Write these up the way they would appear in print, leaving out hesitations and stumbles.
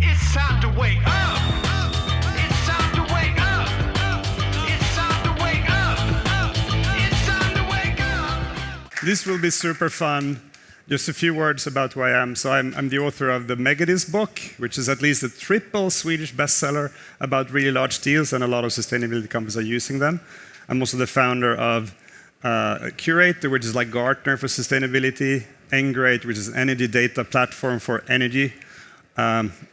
It's time to wake up. It's time to wake up. It's time to wake up. It's time to wake up. This will be super fun. Just a few words about who I am. So I'm the author of the Megadeals book, which is at least a triple Swedish bestseller about really large deals, and a lot of sustainability companies are using them. I'm also the founder of Curator, which is like Gartner for sustainability, Engrate, which is an energy data platform for energy,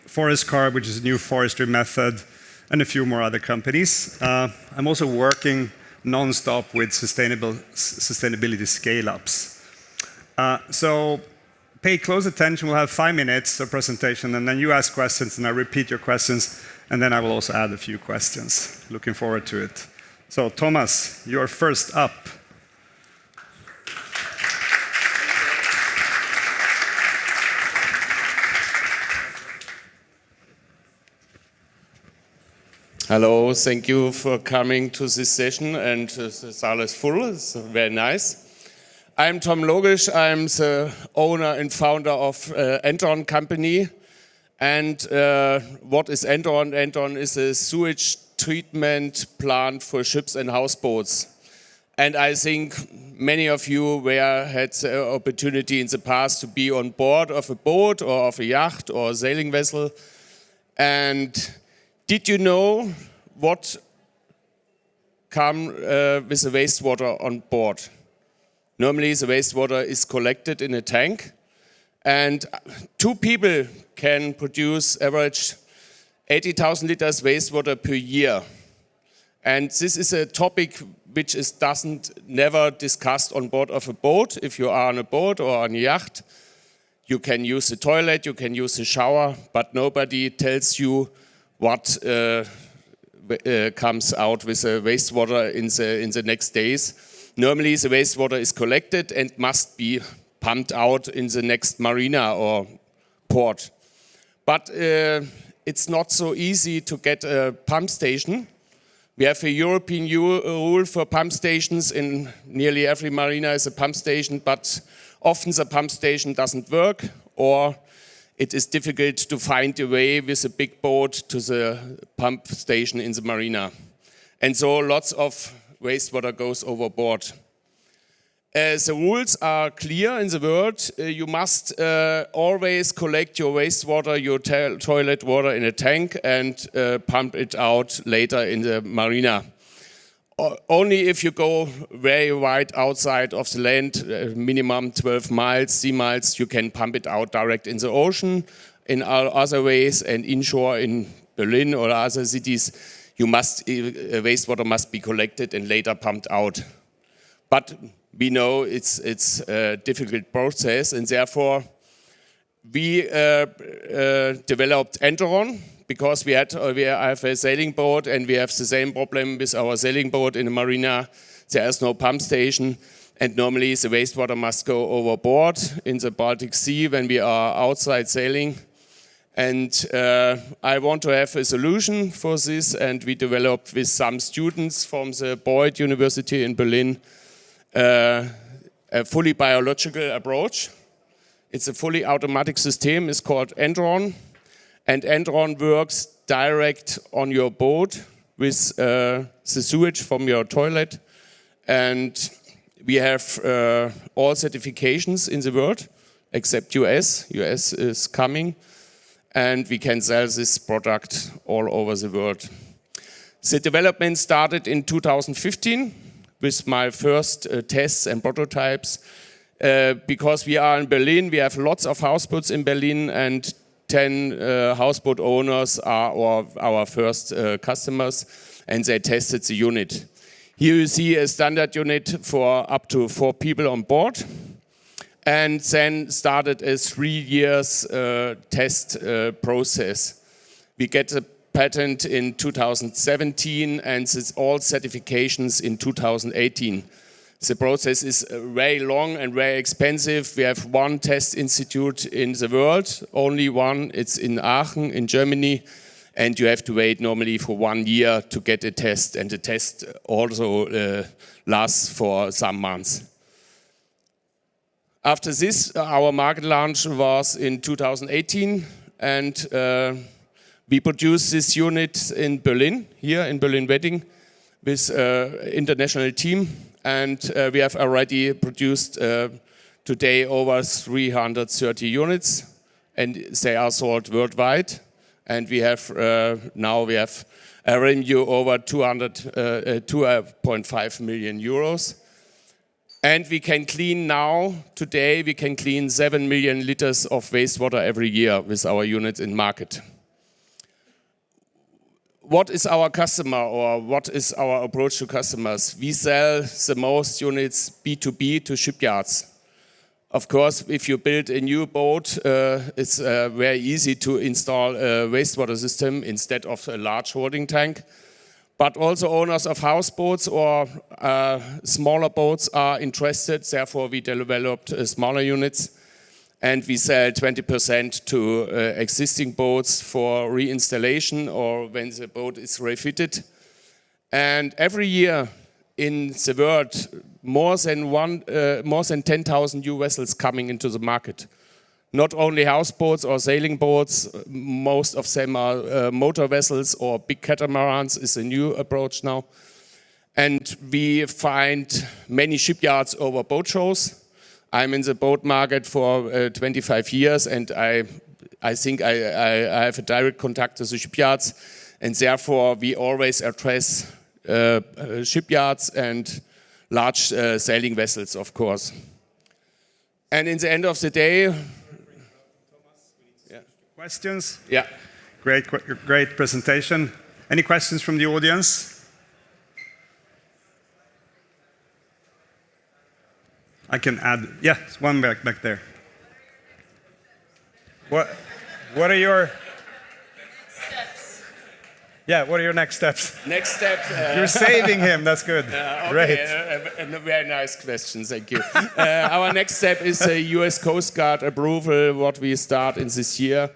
Forest Carb, which is a new forestry method, and a few more other companies. I'm also working non-stop with sustainability scale-ups. So pay close attention. We'll have 5 minutes of presentation, and then you ask questions, and I repeat your questions, and then I will also add a few questions. Looking forward to it. So Thomas, you're first up. Hello, thank you for coming to this session, and the saal is full, it's very nice. I'm Tom Logisch, I'm the owner and founder of enteron company. And what is enteron? Enteron is a sewage treatment plant for ships and houseboats. And I think many of you had the opportunity in the past to be on board of a boat or of a yacht or a sailing vessel. And did you know what comes with the wastewater on board? Normally the wastewater is collected in a tank, and 2 people can produce average 80,000 liters wastewater per year. And this is a topic which is never discussed on board of a boat. If you are on a boat or on a yacht, you can use the toilet, you can use the shower, but nobody tells you what comes out with the wastewater in the next days. Normally the wastewater is collected and must be pumped out in the next marina or port. But it's not so easy to get a pump station. We have a European rule for pump stations. In nearly every marina is a pump station, but often the pump station doesn't work, or it is difficult to find a way with a big boat to the pump station in the marina. And so lots of wastewater goes overboard. The rules are clear in the world. You must always collect your wastewater, your toilet water in a tank and pump it out later in the marina. Only if you go very wide outside of the land, minimum 12 miles, sea miles, you can pump it out direct in the ocean. In other ways, and inshore in Berlin or other cities, wastewater must be collected and later pumped out. But we know it's a difficult process, and therefore we developed enteron, because we have a sailing boat and we have the same problem with our sailing boat in the marina. There is no pump station, and normally the wastewater must go overboard in the Baltic Sea when we are outside sailing. And I want to have a solution for this, and we developed with some students from the Beuth University in Berlin a fully biological approach. It's a fully automatic system. It's called enteron. And enteron works direct on your boat with the sewage from your toilet. And we have all certifications in the world, except US. US is coming. And we can sell this product all over the world. The development started in 2015 with my first tests and prototypes. Because we are in Berlin, we have lots of houseboats in Berlin, and 10 houseboat owners are our first customers, and they tested the unit. Here you see a standard unit for up to 4 people on board, and then started a 3 years test process. We get a patent in 2017 and all certifications in 2018. The process is very long and very expensive. We have 1 test institute in the world, only one. It's in Aachen, in Germany, and you have to wait normally for 1 year to get a test, and the test also lasts for some months. After this, our market launch was in 2018, and We produce this unit in Berlin, here in Berlin-Wedding, with international team. And we have already produced today over 330 units, and they are sold worldwide. And we have now we have a revenue over 2.5 million euros. And we can clean now, today we can clean 7 million liters of wastewater every year with our units in market. What is our customer, or what is our approach to customers? We sell the most units B2B to shipyards. Of course, if you build a new boat, it's very easy to install a wastewater system instead of a large holding tank. But also owners of houseboats or smaller boats are interested, therefore we developed smaller units. And we sell 20% to existing boats for reinstallation or when the boat is refitted. And every year in the world, more than 10,000 new vessels coming into the market. Not only houseboats or sailing boats, most of them are motor vessels or big catamarans is a new approach now. And we find many shipyards over boat shows. I'm in the boat market for 25 years, and I think I have a direct contact to the shipyards, and therefore we always address shipyards and large sailing vessels, of course. And in the end of the day, questions? Yeah. Great presentation. Any questions from the audience? I can add, yeah, one back there. What are your steps? Yeah, what are your next steps? Next step. You're saving him, that's good. Okay, Great. A very nice question, thank you. Our next step is a US Coast Guard approval, what we start in this year.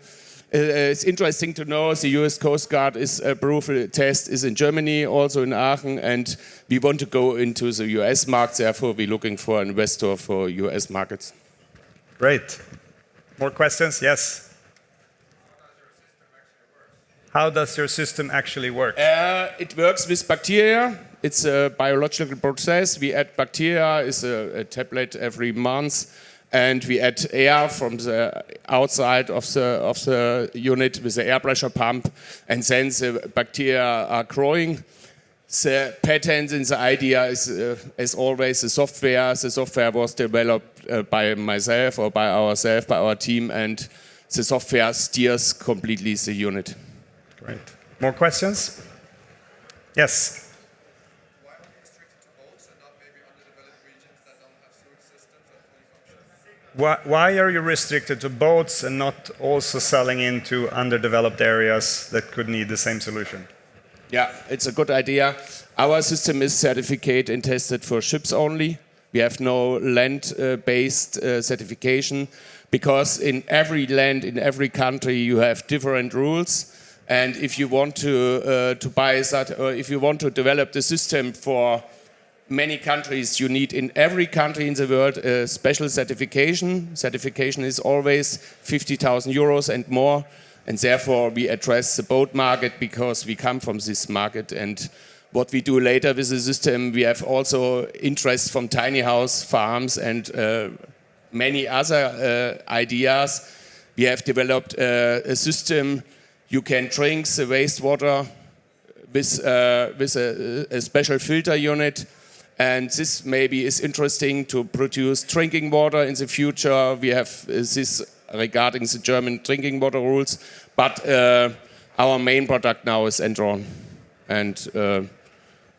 It's interesting to know the US Coast Guard approval test is in Germany, also in Aachen, and we want to go into the US market, therefore we're looking for an investor for US markets. Great. More questions? Yes. How does your system actually work? It works with bacteria. It's a biological process. We add bacteria, it's a tablet every month. And we add air from the outside of the unit with the air pressure pump, and then the bacteria are growing. The patent and the idea is, as always, the software. The software was developed by myself or by ourselves, by our team, and the software steers completely the unit. Great. More questions? Yes. Why are you restricted to boats and not also selling into underdeveloped areas that could need the same solution? Yeah, it's a good idea. Our system is certificated and tested for ships only. We have no land-based certification, because in every land, in every country, you have different rules. And if you want to buy that, or if you want to develop the system for many countries, you need in every country in the world a special certification. Certification is always 50,000 euros and more, and therefore we address the boat market because we come from this market. And what we do later with the system, we have also interest from tiny house farms and many other ideas. We have developed a system you can drink the wastewater with a special filter unit. And this maybe is interesting to produce drinking water in the future. We have this regarding the German drinking water rules. But our main product now is enteron. And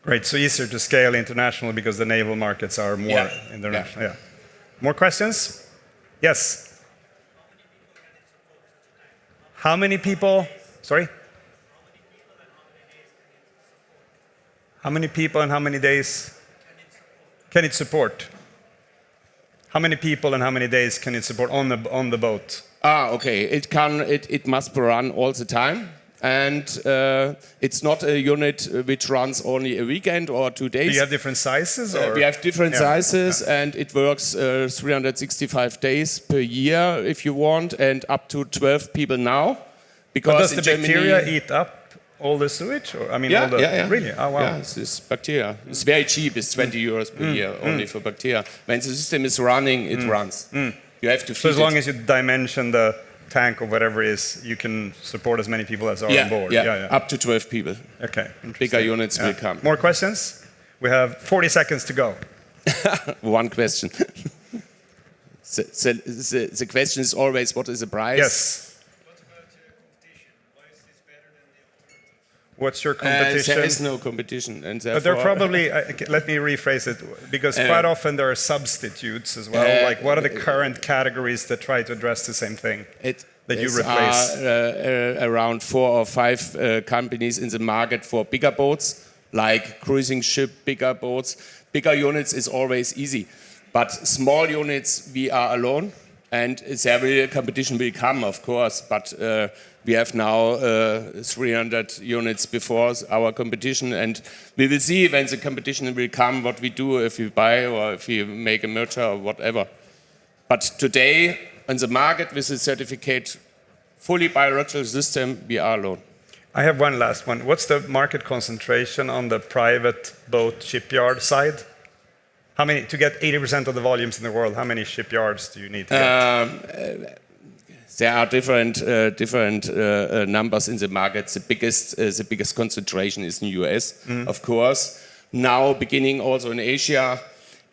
great, so easier to scale internationally because the naval markets are more international. Yeah. More questions? Yes. How many people? Sorry? How many people and how many days can it support? How many people and how many days can it support on the boat? Okay. It must be run all the time, and it's not a unit which runs only a weekend or 2 days. Do you have different sizes? Or? We have different sizes, and it works 365 days per year if you want, and up to 12 people now. But does in the Germany, bacteria eat up all the sewage? Or, I mean, all the, Really? Oh, wow. Yeah, it's bacteria. It's very cheap. It's 20 euros per year only for bacteria. When the system is running, it runs. You have to feed So as long it. as you dimension the tank or whatever it is, you can support as many people as are on board. Up to 12 people. Okay. Bigger units will come. More questions? We have 40 seconds to go. One question. The question is always, what is the price? Yes. What's your competition? There is no competition, and But they're probably, let me rephrase it, because quite often there are substitutes as well. Like, what are the current categories that try to address the same thing that you replace? Around 4 or 5 companies in the market for bigger boats, like cruising ship, bigger boats. Bigger units is always easy, but small units we are alone, and competition will come, of course, but we have now 300 units before our competition, and we will see when the competition will come what we do, if we buy or if we make a merger or whatever. But today, on the market with the certificate, fully biological system, we are alone. I have one last one. What's the market concentration on the private boat shipyard side? How many, to get 80% of the volumes in the world, how many shipyards do you need to get? There are different numbers in the market. The biggest concentration is in the US, of course. Now beginning also in Asia.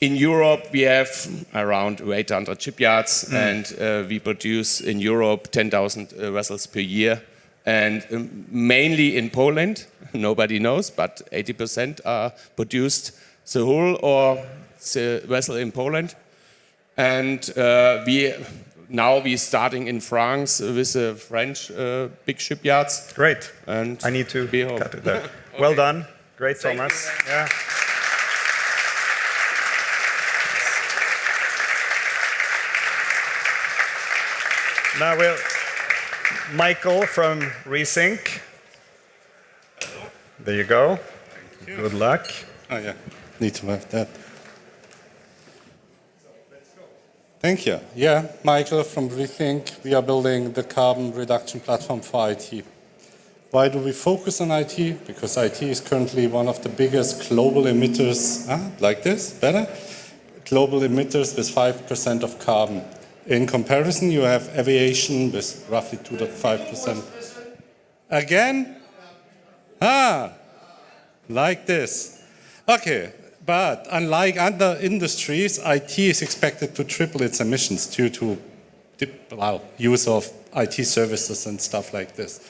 In Europe, we have around 800 shipyards, and we produce in Europe 10,000 vessels per year. And mainly in Poland, nobody knows, but 80% are produced the hull or the vessel in Poland. And we're starting in France with the French big shipyards. Great. And I need to cut it there. Well done. Great, Thomas. Yeah. Now Michael from GREENTECH. There you go. Good luck. Oh yeah, need to have that. Thank you. Yeah, Michael from GREENTECH. We are building the carbon reduction platform for IT. Why do we focus on IT? Because IT is currently one of the biggest global emitters, like this, better? Global emitters with 5% of carbon. In comparison, you have aviation with roughly 2 to 5%. Again? Like this. Okay, but unlike other industries, IT is expected to triple its emissions due to use of IT services and stuff like this.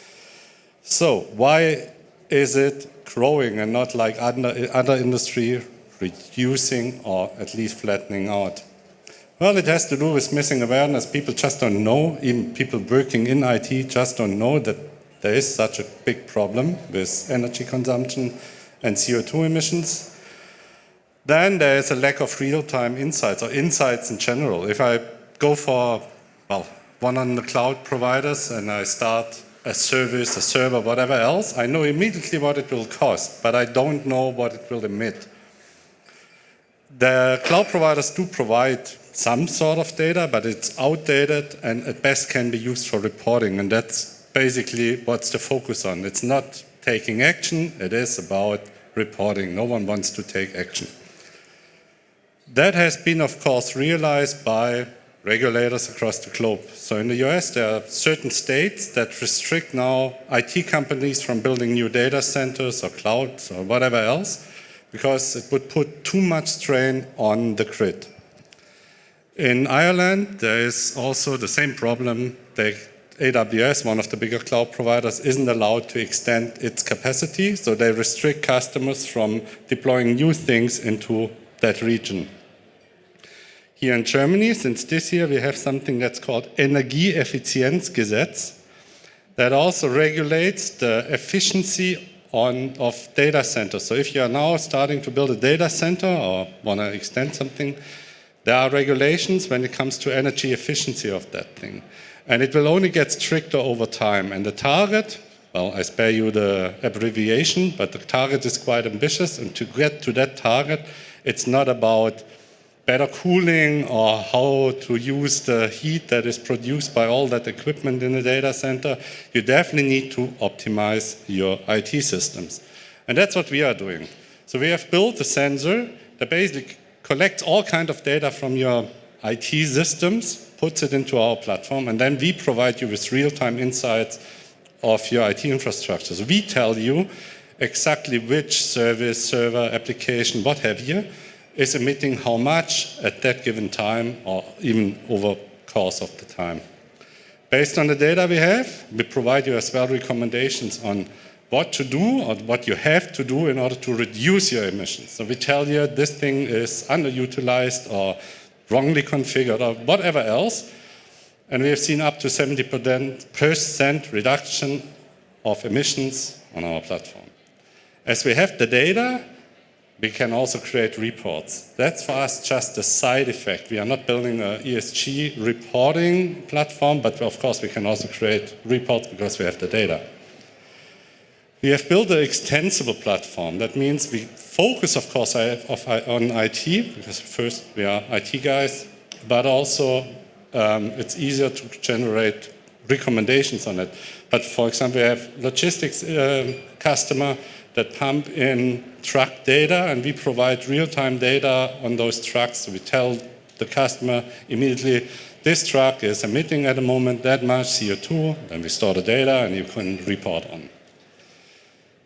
So why is it growing and not like other industry reducing or at least flattening out? Well, it has to do with missing awareness. People just don't know, even people working in IT just don't know that there is such a big problem with energy consumption and CO2 emissions. Then there is a lack of real-time insights or insights in general. If I go for, one of the cloud providers and I start a service, a server, whatever else, I know immediately what it will cost, but I don't know what it will emit. The cloud providers do provide some sort of data, but it's outdated and at best can be used for reporting, and that's basically what's the focus on. It's not taking action, it is about reporting. No one wants to take action. That has been, of course, realized by regulators across the globe. So in the US, there are certain states that restrict now IT companies from building new data centers or clouds or whatever else, because it would put too much strain on the grid. In Ireland, there is also the same problem. AWS, one of the bigger cloud providers, isn't allowed to extend its capacity, so they restrict customers from deploying new things into that region. Here in Germany, since this year, we have something that's called Energieeffizienzgesetz that also regulates the efficiency of data centers. So if you are now starting to build a data center or want to extend something, there are regulations when it comes to energy efficiency of that thing. And it will only get stricter over time. And the target, I spare you the abbreviation, but the target is quite ambitious. And to get to that target, it's not about better cooling or how to use the heat that is produced by all that equipment in the data center, you definitely need to optimize your IT systems. And that's what we are doing. So we have built a sensor that basically collects all kinds of data from your IT systems, puts it into our platform, and then we provide you with real-time insights of your IT infrastructure. So we tell you exactly which service, server, application, what have you, is emitting how much at that given time or even over the course of the time. Based on the data we have, we provide you as well recommendations on what to do or what you have to do in order to reduce your emissions. So we tell you this thing is underutilized or wrongly configured or whatever else. And we have seen up to 70% reduction of emissions on our platform. As we have the data, we can also create reports. That's for us just a side effect. We are not building an ESG reporting platform, but of course we can also create reports because we have the data. We have built an extensible platform. That means we focus, of course, on IT, because first we are IT guys, but also it's easier to generate recommendations on it. But for example, we have logistics customer that pump in truck data, and we provide real-time data on those trucks. So we tell the customer immediately, this truck is emitting at the moment that much CO2, then we store the data and you can report on.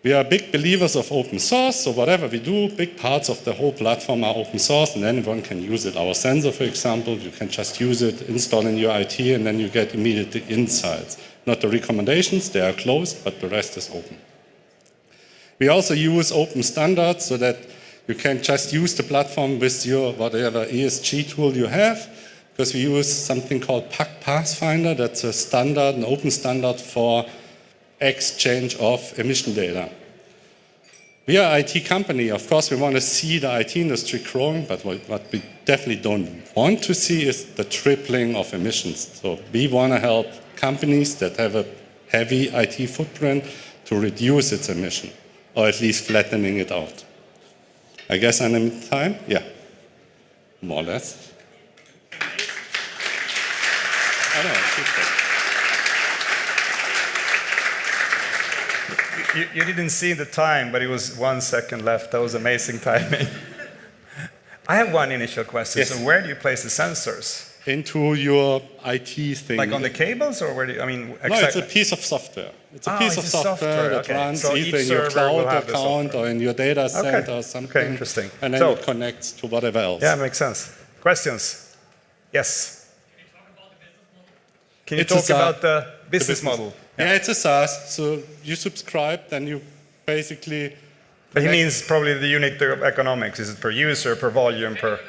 We are big believers of open source, so whatever we do, big parts of the whole platform are open source and anyone can use it. Our sensor, for example, you can just use it, install in your IT, and then you get immediate insights. Not the recommendations, they are closed, but the rest is open. We also use open standards so that you can just use the platform with your whatever ESG tool you have, because we use something called PAC Pathfinder. That's a standard, an open standard for exchange of emission data. We are an IT company. Of course, we want to see the IT industry growing, but what we definitely don't want to see is the tripling of emissions. So we want to help companies that have a heavy IT footprint to reduce its emission, or at least flattening it out. I guess I'm in time? Yeah, more or less. I don't know, You didn't see the time, but it was 1 second left. That was amazing timing. I have one initial question. Yes. So where do you place the sensors? into your IT thing. Like on the cables, or where do you, I mean, No, it's a piece of software. It's a piece of software that okay. runs So either each in your server will cloud have the account software. or in your data center Okay. or something. Okay, interesting. And then So- it connects to whatever else. Yeah, makes sense. Questions? Yes. Can you It's a talk SaaS. about the business model? Yeah, it's a SaaS. So you subscribe, then you basically. But he connect- means probably the unit of economics. Is it per user, per volume, per?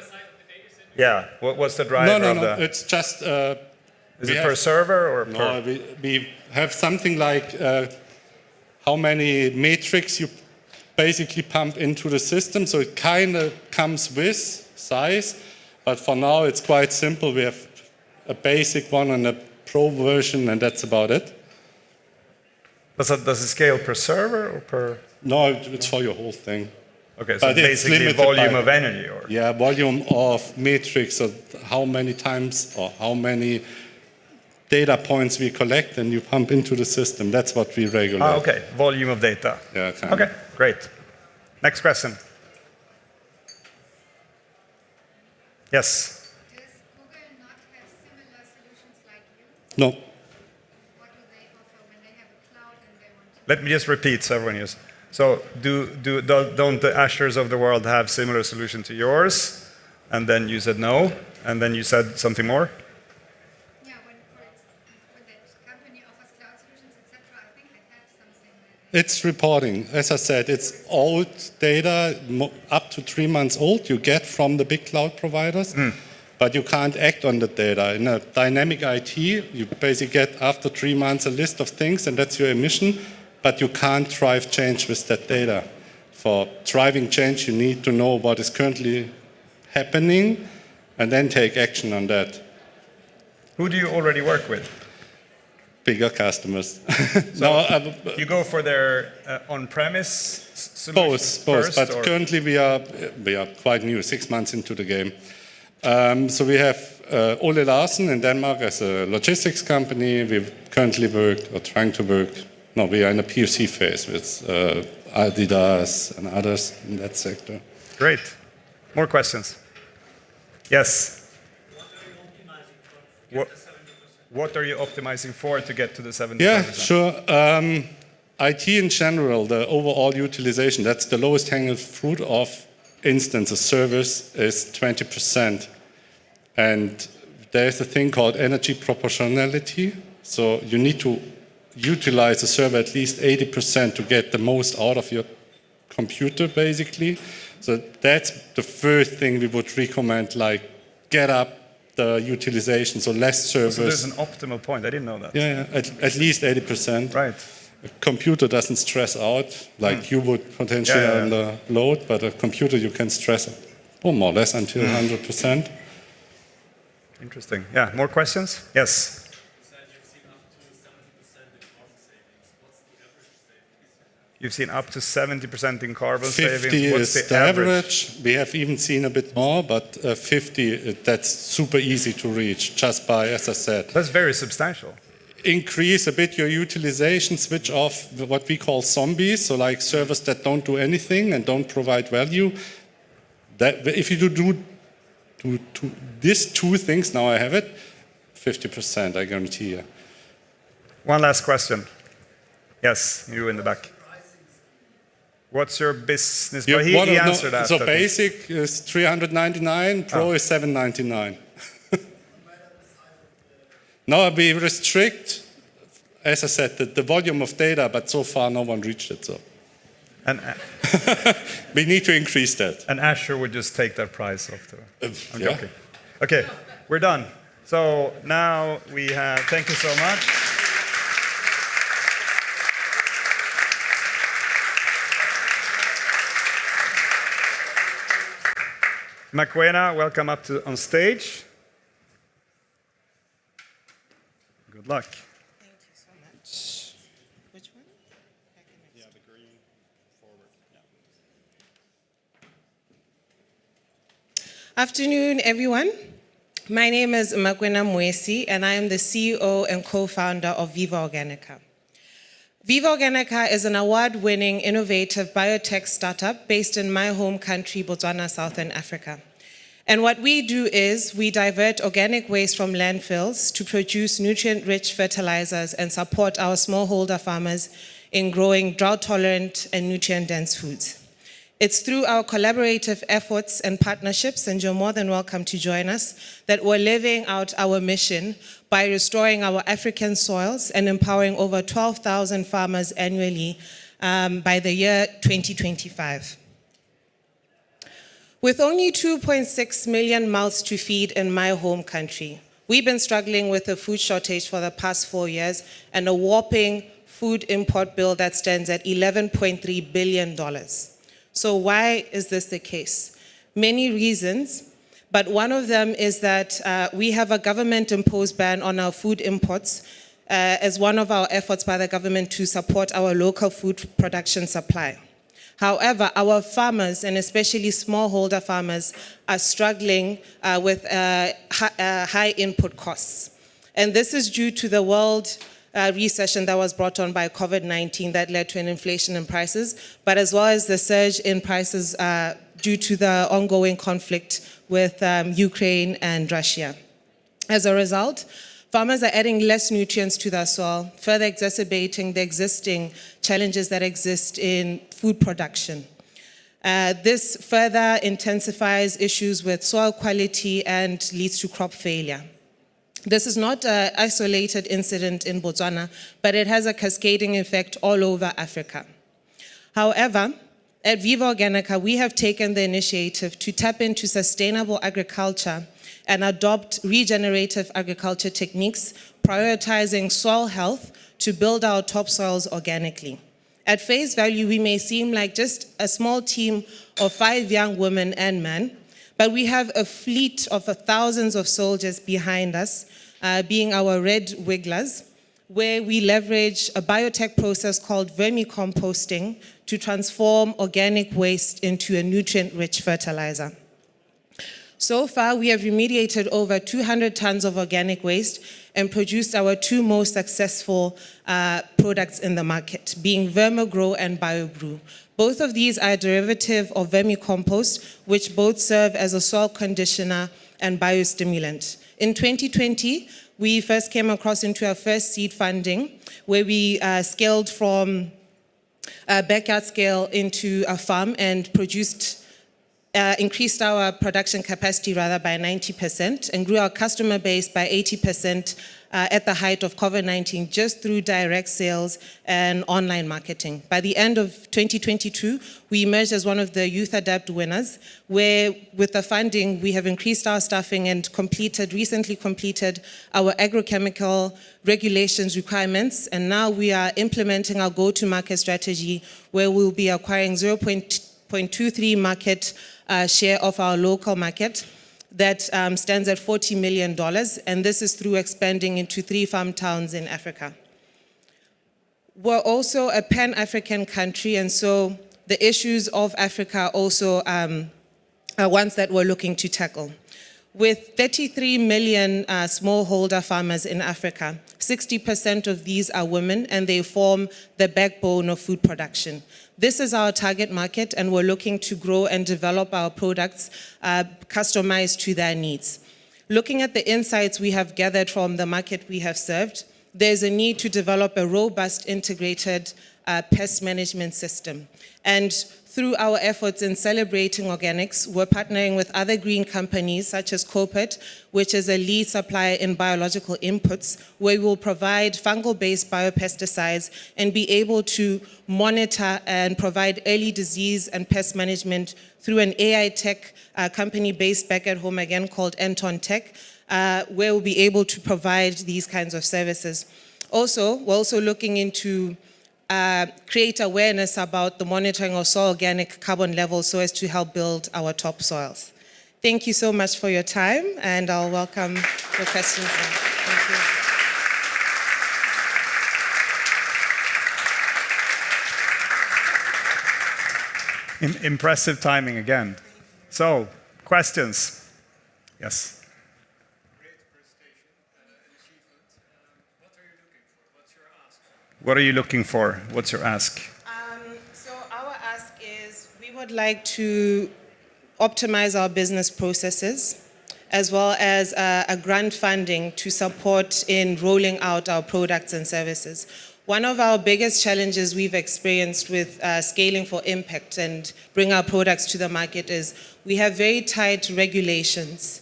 Yeah. What's the driver No. of the? It's just. Is we it have- per server or No, per? we have something like how many metrics you basically pump into the system. So it kind of comes with size, but for now it's quite simple. We have a basic one and a pro version, and that's about it. Does it scale per server or per? No, it's for your whole thing. Okay, so But it's basically limited volume by- of energy, or? Yeah, volume of metrics, so how many times or how many data points we collect and you pump into the system. That's what we regulate. Ah, okay, volume of data. Yeah, kind of. Okay, great. Next question. Yes. Does Google not have similar solutions like you? No. What do they offer when they have a cloud and they want to? Let me just repeat so everyone hears. So don't the Azures of the world have similar solution to yours? And then you said no, and then you said something more? Yeah, when that company offers cloud solutions, etc., I think they have something that It's reporting. As I said, it's old data, up to 3 months old, you get from the big cloud providers, but you can't act on the data. In a dynamic IT, you basically get after 3 months a list of things, and that's your emission, but you can't drive change with that data. For driving change, you need to know what is currently happening and then take action on that. Who do you already work with? Bigger customers. You go for their on-premise solutions Both. first, But or? currently we are quite new, 6 months into the game. So we have Ole Larsen in Denmark as a logistics company. We currently work or trying to work. No, we are in a POC phase with Adidas and others in that sector. Great. More questions? Yes. What are you optimizing for to get to the 70%? Yeah, sure. IT in general, the overall utilization, that's the lowest hanging fruit of instance, a service is 20%. And there's a thing called energy proportionality. So you need to utilize the server at least 80% to get the most out of your computer, basically. So that's the first thing we would recommend, like get up the utilization, so less servers. So there's an optimal point. I didn't know that. Yeah, at least 80%. Right. A computer doesn't stress out like you would potentially under load, but a computer you can stress more or less until 100%. Interesting. Yeah, more questions? Yes. You've seen up to 70% in carbon 50 savings. What's is the average. We have even seen a bit more, but 50, that's super easy to reach just by, as I said. That's very substantial. Increase a bit your utilization, switch off what we call zombies, so like servers that don't do anything and don't provide value. That, if you do these two things, now I have it, 50%, I guarantee you. One last question. Yes, you in the back. What's your business? Yeah, He answered that. So I think. basic is 399, Pro is 799. Now we restrict, as I said, the volume of data, but so far no one reached it. So And, we need to increase that. and Azure would just take that price off the. I'm yeah. joking. Okay, we're done. So now we have. Thank you so much. Mmakwena, welcome up on stage. Good luck. Thank you so much. Which one? Yeah, the green forward. Yeah. Afternoon, everyone. My name is Mmakwena Moesi, and I am the CEO and co-founder of Viva Organica. Viva Organica is an award-winning, innovative biotech startup based in my home country, Botswana, Southern Africa. And what we do is we divert organic waste from landfills to produce nutrient-rich fertilizers and support our smallholder farmers in growing drought-tolerant and nutrient-dense foods. It's through our collaborative efforts and partnerships, and you're more than welcome to join us, that we're living out our mission by restoring our African soils and empowering over 12,000 farmers annually by the year 2025. With only 2.6 million mouths to feed in my home country, we've been struggling with a food shortage for the past 4 years and a whopping food import bill that stands at $11.3 billion. So why is this the case? Many reasons, but one of them is that we have a government-imposed ban on our food imports as one of our efforts by the government to support our local food production supply. However, our farmers, and especially smallholder farmers, are struggling with high input costs. And this is due to the world recession that was brought on by COVID-19 that led to an inflation in prices, but as well as the surge in prices due to the ongoing conflict with Ukraine and Russia. As a result, farmers are adding less nutrients to their soil, further exacerbating the existing challenges that exist in food production. This further intensifies issues with soil quality and leads to crop failure. This is not an isolated incident in Botswana, but it has a cascading effect all over Africa. However, at Viva Organica, we have taken the initiative to tap into sustainable agriculture and adopt regenerative agriculture techniques, prioritizing soil health to build our topsoils organically. At face value, we may seem like just a small team of 5 young women and men, but we have a fleet of thousands of soldiers behind us, being our red wigglers, where we leverage a biotech process called vermicomposting to transform organic waste into a nutrient-rich fertilizer. So far, we have remediated over 200 tons of organic waste and produced our two most successful products in the market, being Vermigro and BioBrew. Both of these are a derivative of vermicompost, which both serve as a soil conditioner and biostimulant. In 2020, we first came across into our first seed funding, where we scaled from a backyard scale into a farm and increased our production capacity by 90% and grew our customer base by 80% at the height of COVID-19 just through direct sales and online marketing. By the end of 2022, we emerged as one of the Youth Adapt winners, where with the funding, we have increased our staffing and recently completed our agrochemical regulations requirements. And now we are implementing our go-to-market strategy, where we'll be acquiring 0.23 market share of our local market that stands at $40 million, and this is through expanding into 3 farm towns in Africa. We're also a Pan-African country, and so the issues of Africa also are ones that we're looking to tackle. With 33 million smallholder farmers in Africa, 60% of these are women, and they form the backbone of food production. This is our target market, and we're looking to grow and develop our products customized to their needs. Looking at the insights we have gathered from the market we have served, there's a need to develop a robust integrated pest management system. And through our efforts in celebrating organics, we're partnering with other green companies such as Copet, which is a lead supplier in biological inputs, where we will provide fungal-based biopesticides and be able to monitor and provide early disease and pest management through an AI tech company based back at home again called Enteron Tech, where we'll be able to provide these kinds of services. Also, we're also looking into create awareness about the monitoring of soil organic carbon levels so as to help build our topsoils. Thank you so much for your time, and I'll welcome your questions now. Thank you. Impressive timing again. So, questions? Yes. What are you looking for? What's your ask? So our ask is we would like to optimize our business processes as well as a grant funding to support in rolling out our products and services. One of our biggest challenges we've experienced with scaling for impact and bring our products to the market is we have very tight regulations.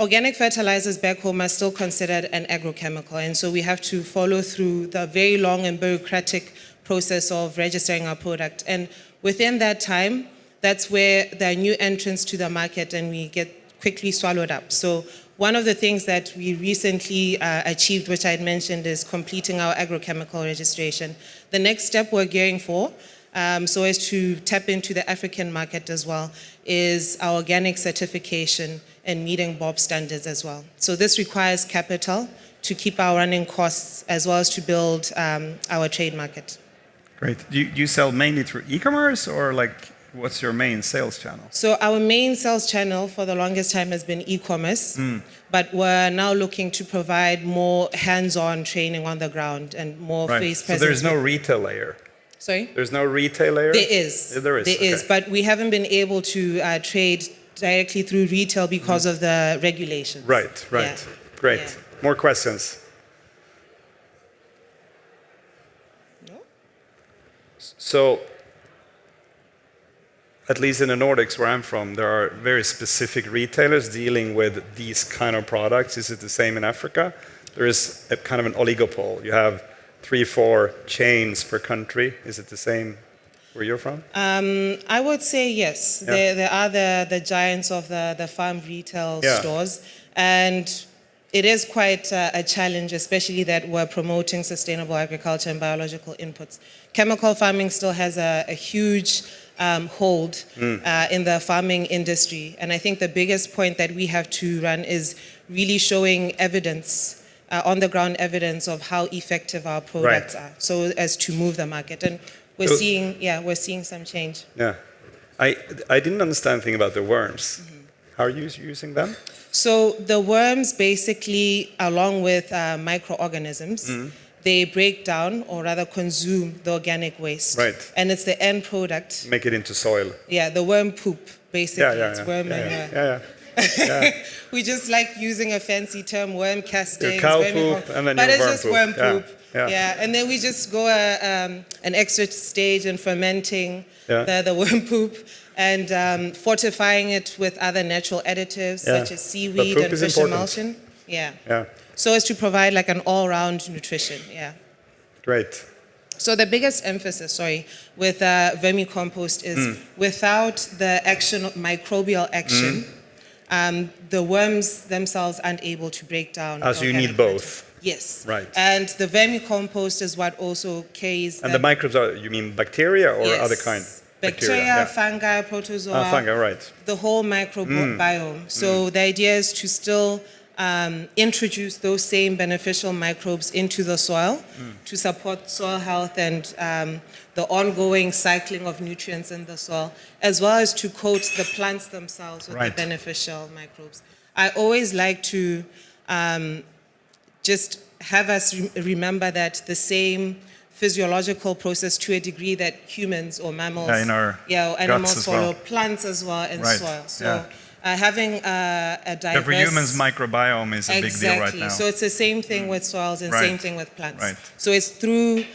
Organic fertilizers back home are still considered an agrochemical, and so we have to follow through the very long and bureaucratic process of registering our product. And within that time, that's where there are new entrants to the market and we get quickly swallowed up. So one of the things that we recently achieved, which I had mentioned, is completing our agrochemical registration. The next step we're gearing for, so as to tap into the African market as well, is our organic certification and meeting BOB standards as well. So this requires capital to keep our running costs as well as to build our trade market. Great. Do you sell mainly through e-commerce, or what's your main sales channel? So our main sales channel for the longest time has been e-commerce, but we're now looking to provide more hands-on training on the ground and more face presence. So there's no retail layer? Sorry? There's no retail layer? There is. There is. There is, but we haven't been able to trade directly through retail because of the regulations. Right. Yeah. Great. Yeah. More questions? No? So, at least in the Nordics where I'm from, there are very specific retailers dealing with these kind of products. Is it the same in Africa? There is a kind of an oligopoly. You have 3-4 chains per country. Is it the same where you're from? I would say yes. Yeah. There are the giants of the farm retail stores, and it is quite a challenge, especially that we're promoting sustainable agriculture and biological inputs. Chemical farming still has a huge hold in the farming industry, and I think the biggest point that we have to run is really showing evidence, on-the-ground evidence of how effective our products are, so as to move the market. And we're seeing some change. Yeah, I didn't understand anything about the worms. How are you using them? So the worms basically, along with microorganisms, they break down or rather consume the organic waste. Right. And it's the end product. Make it into soil. Yeah, the worm poop, basically. It's worm manure. Yeah. We just like using a fancy term, worm castings. Your cow vermi- poop and then but your it's worm just poop. worm Yeah, poop. yeah. And then we just go an extra stage in fermenting Yeah. the worm poop and fortifying it with other natural additives Yeah. such as seaweed poop and is fish important. emulsion. Yeah. Yeah. So as to provide like an all-round nutrition. Yeah. Great. So the biggest emphasis, with vermicompost is without the action, microbial action, the worms themselves aren't able to break down. So you organic need matter. both. Yes. Right. And the vermicompost is what also carries And the microbes are, you mean bacteria or Yes. other kind? Bacteria, yeah. fungi, protozoa, Fungi, right. the whole microbiome. So the idea is to still introduce those same beneficial microbes into the soil to support soil health and the ongoing cycling of nutrients in the soil, as well as to coat the plants themselves with Right. the beneficial microbes. I always like to just have us remember that the same physiological process to a degree that humans or mammals, in our animals guts as follow, well. plants as well, and Right, soil. So yeah. having a diverse... For humans, microbiome is a big deal right now. So it's the same thing with soils and Right. same thing with plants. Right. So it's through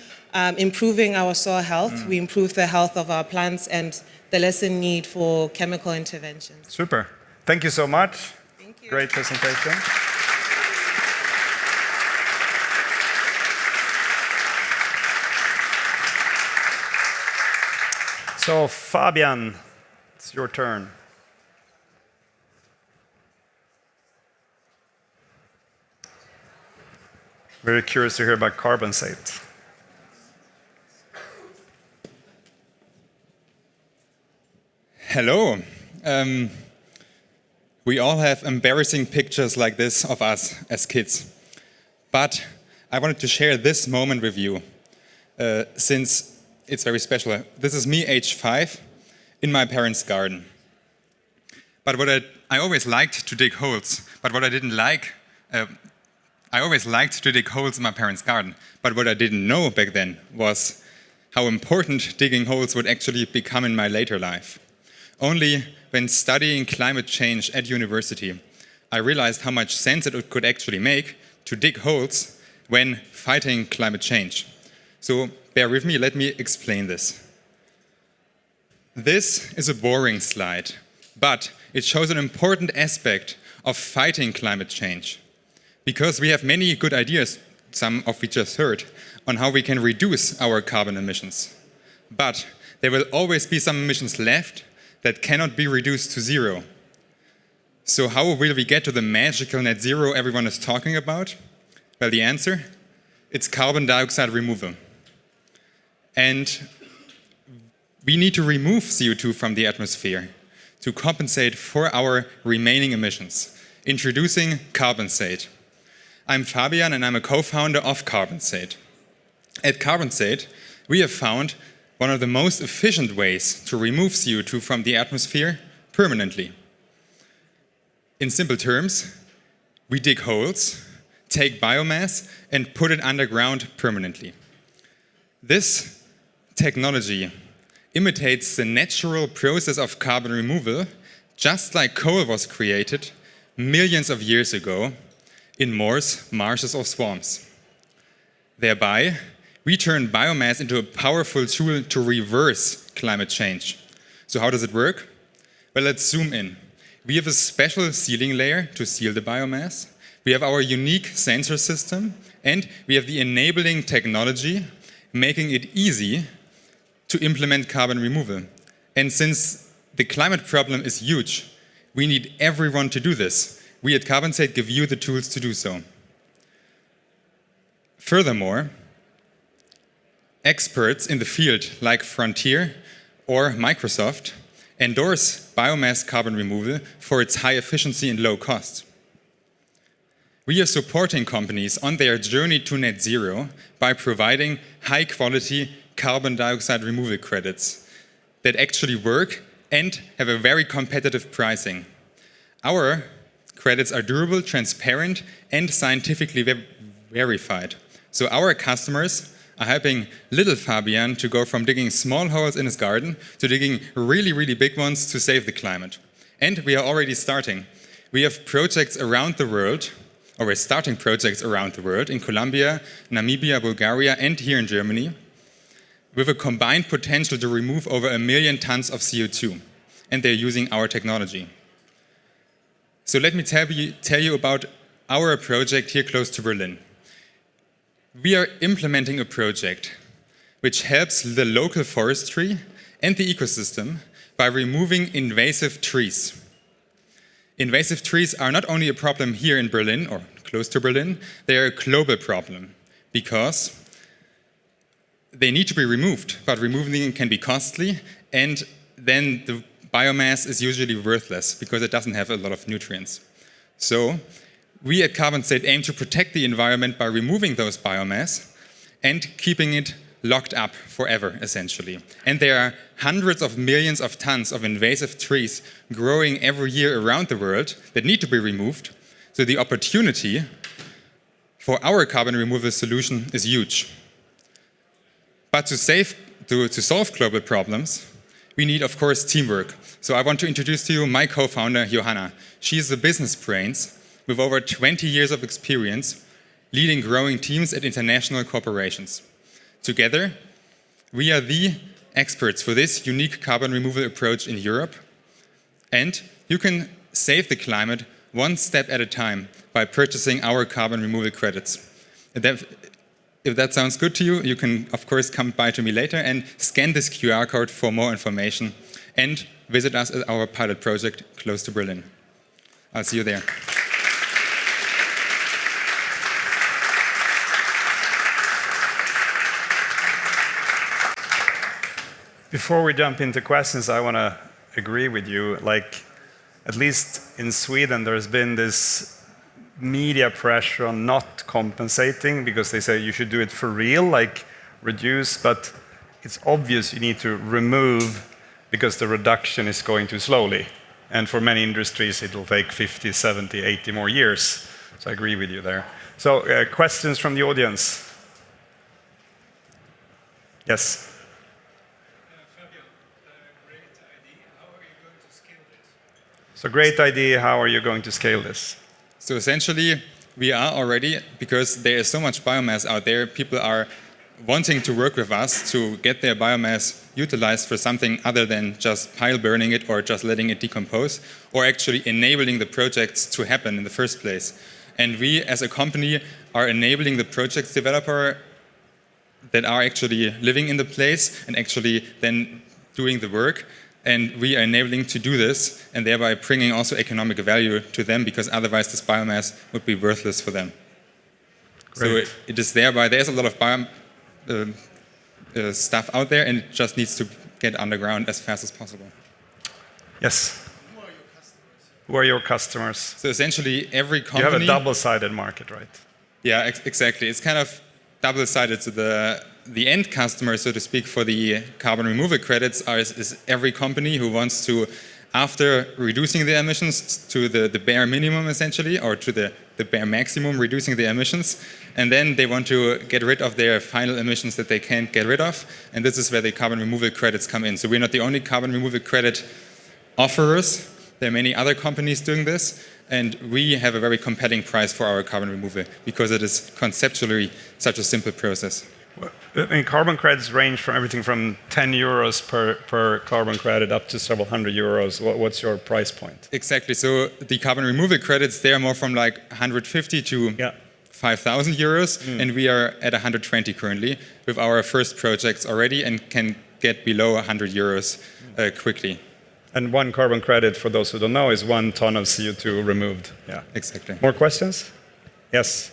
improving our soil health, we improve the health of our plants and the lesser need for chemical interventions. Super. Thank you so much. Thank you. Great presentation. So, Fabian, it's your turn. Very curious to hear about Carbonsate. Hello. We all have embarrassing pictures like this of us as kids. But I wanted to share this moment with you since it's very special. This is me, age 5, in my parents' garden. But what I always liked to dig holes, but what I didn't like, I always liked to dig holes in my parents' garden. But what I didn't know back then was how important digging holes would actually become in my later life. Only when studying climate change at university, I realized how much sense it could actually make to dig holes when fighting climate change. So bear with me, let me explain this. This is a boring slide, but it shows an important aspect of fighting climate change. Because we have many good ideas, some of which just heard, on how we can reduce our carbon emissions. But there will always be some emissions left that cannot be reduced to zero. So how will we get to the magical net zero everyone is talking about? Well, the answer, it's carbon dioxide removal. And we need to remove CO2 from the atmosphere to compensate for our remaining emissions, introducing Carbonsate. I'm Fabian and I'm a co-founder of Carbonsate. At Carbonsate, we have found one of the most efficient ways to remove CO2 from the atmosphere permanently. In simple terms, we dig holes, take biomass, and put it underground permanently. This technology imitates the natural process of carbon removal, just like coal was created millions of years ago in moors, marshes, or swamps. Thereby, we turn biomass into a powerful tool to reverse climate change. So how does it work? Well, let's zoom in. We have a special sealing layer to seal the biomass. We have our unique sensor system, and we have the enabling technology, making it easy to implement carbon removal. And since the climate problem is huge, we need everyone to do this. We at Carbonsate give you the tools to do so. Furthermore, experts in the field like Frontier or Microsoft endorse biomass carbon removal for its high efficiency and low cost. We are supporting companies on their journey to net zero by providing high-quality carbon dioxide removal credits that actually work and have a very competitive pricing. our credits are durable, transparent, and scientifically verified. So our customers are helping little Fabian to go from digging small holes in his garden to digging really, really big ones to save the climate. And we are already starting. We have projects around the world, or we're starting projects around the world, in Colombia, Namibia, Bulgaria, and here in Germany, with a combined potential to remove over 1 million tons of CO2. And they're using our technology. So let me tell you about our project here close to Berlin. We are implementing a project which helps the local forestry and the ecosystem by removing invasive trees. Invasive trees are not only a problem here in Berlin or close to Berlin, they are a global problem because they need to be removed, but removing them can be costly, and then the biomass is usually worthless because it doesn't have a lot of nutrients. So we at Carbonsate aim to protect the environment by removing those biomass and keeping it locked up forever, essentially. And there are hundreds of millions of tons of invasive trees growing every year around the world that need to be removed. So the opportunity for our carbon removal solution is huge. But to solve global problems, we need, of course, teamwork. So I want to introduce to you my co-founder, Johanna. She's the business brains with over 20 years of experience leading growing teams at international corporations. Together, we are the experts for this unique carbon removal approach in Europe. And you can save the climate one step at a time by purchasing our carbon removal credits. If that sounds good to you, you can, of course, come by to me later and scan this QR code for more information and visit us at our pilot project close to Berlin. I'll see you there. Before we jump into questions, I want to agree with you. Like, at least in Sweden, there's been this media pressure on not compensating because they say you should do it for real, like reduce, but it's obvious you need to remove because the reduction is going too slowly. And for many industries, it will take 50, 70, 80 more years. So I agree with you there. So questions from the audience? Yes? So great idea, how are you going to scale this? So essentially, we are already, because there is so much biomass out there, people are wanting to work with us to get their biomass utilized for something other than just pile burning it or just letting it decompose, or actually enabling the projects to happen in the first place. And we, as a company, are enabling the projects developer that are actually living in the place and actually then doing the work. And we are enabling to do this and thereby bringing also economic value to them because otherwise this biomass would be worthless for them. Great. So it is thereby, there's a lot of stuff out there and it just needs to get underground as fast as possible. Yes. Who are your customers? So essentially every company... You have a double-sided market, right? Yeah, exactly. It's kind of double-sided. So the end customer, so to speak, for the carbon removal credits is every company who wants to, after reducing their emissions to the bare minimum essentially, or to the bare maximum, reducing their emissions, and then they want to get rid of their final emissions that they can't get rid of, and this is where the carbon removal credits come in. So we're not the only carbon removal credit offerers. There are many other companies doing this, and we have a very compelling price for our carbon removal because it is conceptually such a simple process. I mean, carbon credits range from everything from 10 euros per carbon credit up to several hundred euros. What's your price point? Exactly. So the carbon removal credits, they are more from like 150 to 5,000 euros, and we are at 120 currently with our first projects already and can get below 100 euros quickly. And one carbon credit, for those who don't know, is 1 ton of CO2 removed. Yeah, exactly. More questions? Yes.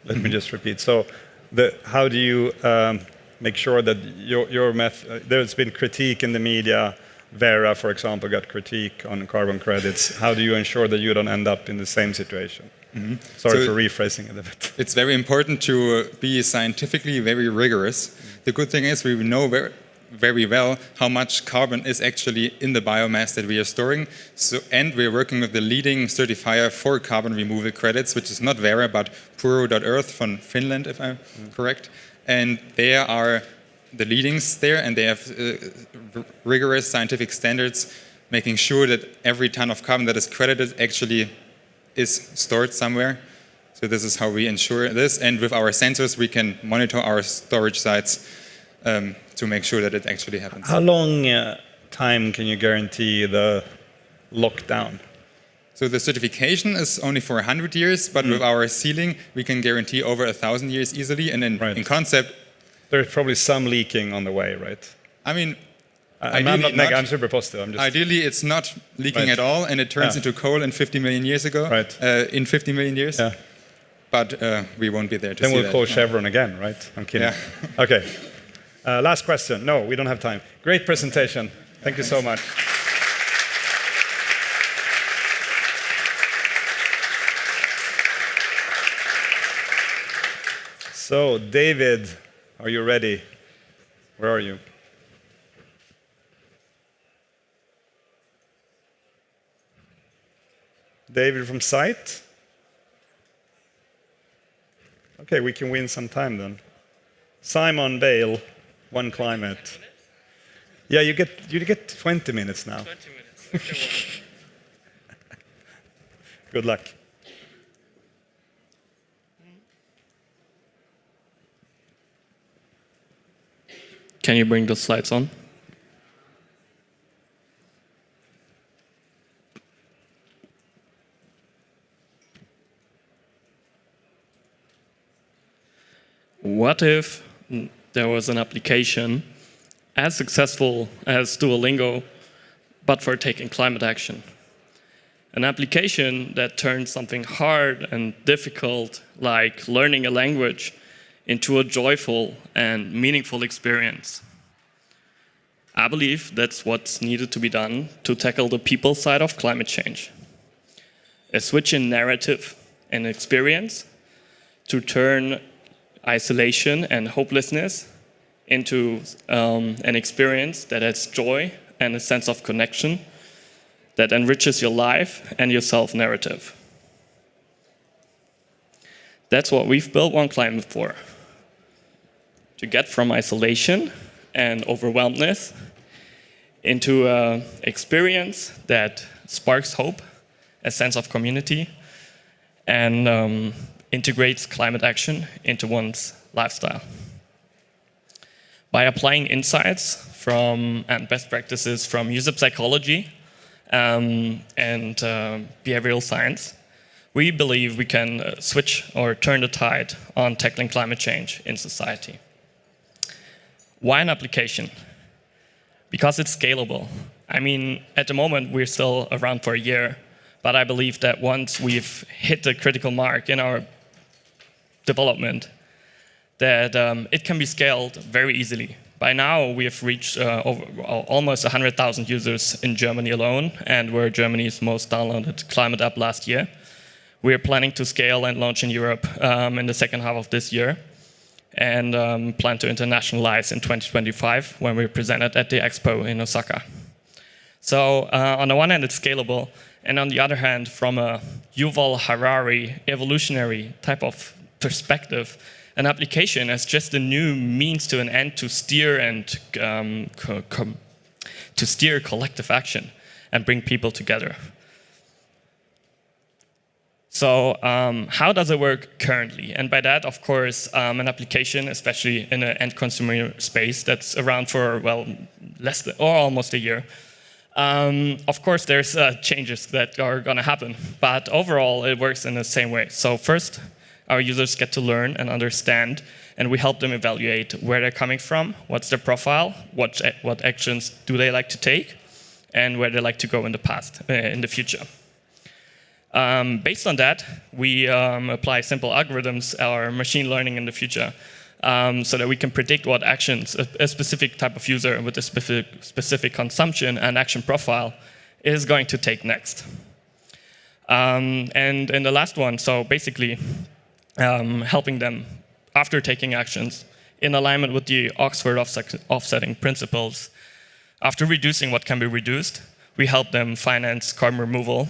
Let me just repeat. So, how do you make sure that your method? There's been critique in the media Vera, for example, got critique on carbon credits. How do you ensure that you don't end up in the same situation? Sorry for rephrasing it a bit. It's very important to be scientifically very rigorous. The good thing is we know very well how much carbon is actually in the biomass that we are storing. And we're working with the leading certifier for carbon removal credits, which is not Vera, but Puro.earth from Finland, if I'm correct. And they are the leadings there, and they have rigorous scientific standards, making sure that every ton of carbon that is credited actually is stored somewhere. So this is how we ensure this. And with our sensors, we can monitor our storage sites to make sure that it actually happens. How long time can you guarantee the lockdown? So the certification is only for 100 years, but with our sealing, we can guarantee over 1,000 years easily. And then in concept, there's probably some leaking on the way, right? I mean, I'm super positive. Ideally, it's not leaking at all, and it turns into coal in 50 million years ago. Right. In 50 million years. Yeah. But we won't be there to then see we'll that. call Chevron again, right? I'm kidding. Yeah. Okay. Last question. No, we don't have time. Great presentation. Thank you so much. So, David, are you ready? Where are you? David from site? Okay, we can win some time then. Simon Bale, OneClimate. Yeah, you get 20 minutes now. 20 minutes. Good luck. Can you bring the slides on? What if there was an application as successful as Duolingo, but for taking climate action? An application that turns something hard and difficult, like learning a language, into a joyful and meaningful experience. I believe that's what's needed to be done to tackle the people side of climate change. A switch in narrative and experience to turn isolation and hopelessness into an experience that has joy and a sense of connection that enriches your life and your self-narrative. That's what we've built OneClimate for. To get from isolation and overwhelmedness into an experience that sparks hope, a sense of community, and integrates climate action into one's lifestyle. By applying insights from and best practices from user psychology and behavioral science, we believe we can switch or turn the tide on tackling climate change in society. Why an application? Because it's scalable. I mean, at the moment, we're still around for a year, but I believe that once we've hit the critical mark in our development, that it can be scaled very easily. By now, we have reached almost 100,000 users in Germany alone, and we're Germany's most downloaded climate app last year. We are planning to scale and launch in Europe in the second half of this year, and plan to internationalize in 2025 when we're presented at the expo in Osaka. So on the one hand, it's scalable, and on the other hand, from a Yuval Harari evolutionary type of perspective, an application as just a new means to an end to steer and to steer collective action and bring people together. So how does it work currently? And by that, of course, an application, especially in an end consumer space that's around for, well, less than, or almost a year. Of course, there's changes that are going to happen, but overall, it works in the same way. So first, our users get to learn and understand, and we help them evaluate where they're coming from, what's their profile, what actions do they like to take, and where they like to go in the future. Based on that, we apply simple algorithms or machine learning in the future so that we can predict what actions a specific type of user with a specific consumption and action profile is going to take next. And in the last one, so basically helping them after taking actions in alignment with the Oxford offsetting principles. After reducing what can be reduced, we help them finance carbon removal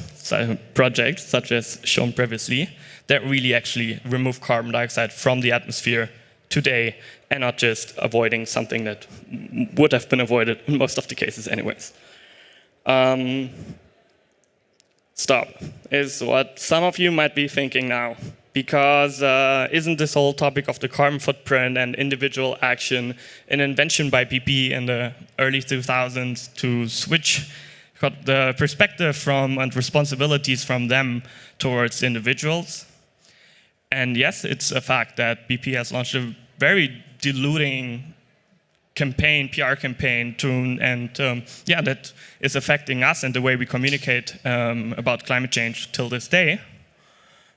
projects, such as shown previously, that really actually remove carbon dioxide from the atmosphere today and not just avoiding something that would have been avoided in most of the cases anyways. Stop is what some of you might be thinking now, because isn't this whole topic of the carbon footprint and individual action an invention by BP in the early 2000s to switch the perspective from and responsibilities from them towards individuals? And yes, it's a fact that BP has launched a very diluting campaign, PR campaign, that is affecting us and the way we communicate about climate change till this day.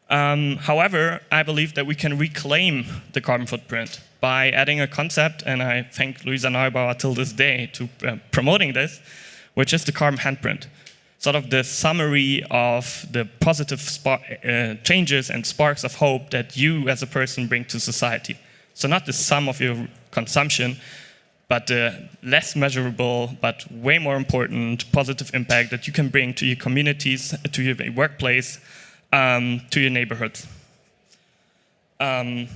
However, I believe that we can reclaim the carbon footprint by adding a concept, and I thank Luisa Neubauer till this day to promoting this, which is the carbon handprint. Sort of the summary of the positive changes and sparks of hope that you as a person bring to society. So not the sum of your consumption, but the less measurable, but way more important positive impact that you can bring to your communities, to your workplace, to your neighborhoods. And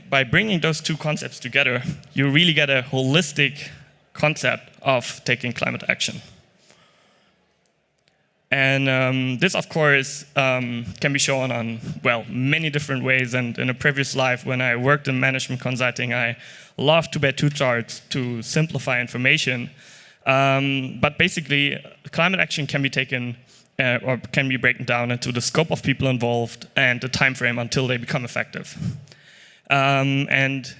by bringing those two concepts together, you really get a holistic concept of taking climate action. And this, of course, can be shown on, well, many different ways. And in a previous life, when I worked in management consulting, I loved to bet two charts to simplify information. But basically, climate action can be taken or can be broken down into the scope of people involved and the time frame until they become effective. And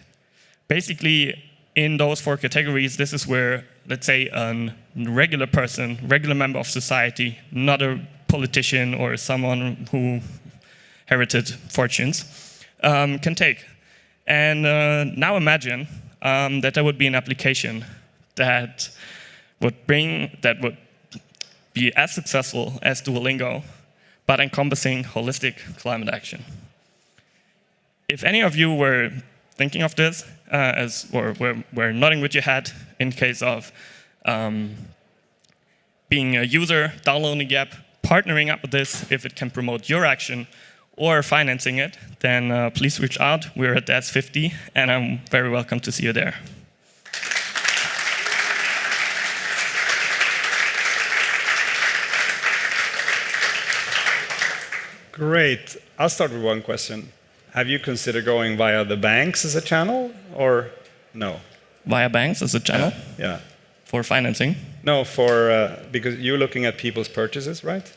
basically, in those four categories, this is where, let's say, a regular person, regular member of society, not a politician or someone who inherited fortunes, can take. And now imagine that there would be an application that would be as successful as Duolingo, but encompassing holistic climate action. If any of you were thinking of this, or were nodding with your head in case of being a user, downloading the app, partnering up with this, if it can promote your action, or financing it, then please reach out. We're at DAS 50, and I'm very welcome to see you there. Great. I'll start with one question. Have you considered going via the banks as a channel, or no? Via banks as a channel? Yeah. For financing? No, because you're looking at people's purchases, right?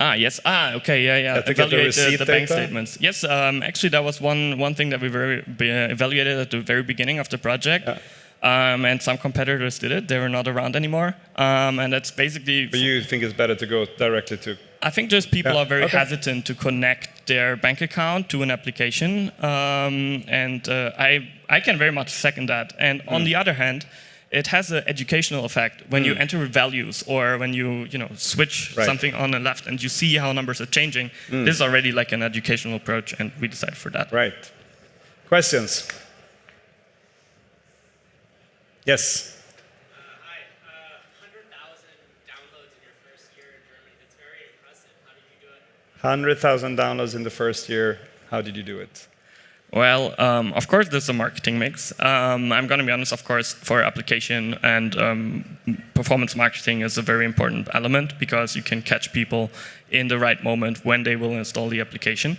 Yes. Okay, yeah. To get the receipt the bank data? statements. Yes, actually that was one thing that we evaluated at the very beginning of the project. Yeah. And some competitors did it. They were not around anymore. And that's basically... But you think it's better to go directly to... I think just people are very hesitant to connect their bank account to an application. I can very much second that. And on the other hand, it has an educational effect when you enter values or when you switch something on the left and you see how numbers are changing. This is already like an educational approach, and we decided for that. Right. Questions? Yes. Hi. 100,000 downloads in your first year in Germany. That's very impressive. How did you do it? 100,000 downloads in the first year. How did you do it? Well, of course, there's a marketing mix. I'm going to be honest, of course, for application and performance marketing is a very important element because you can catch people in the right moment when they will install the application.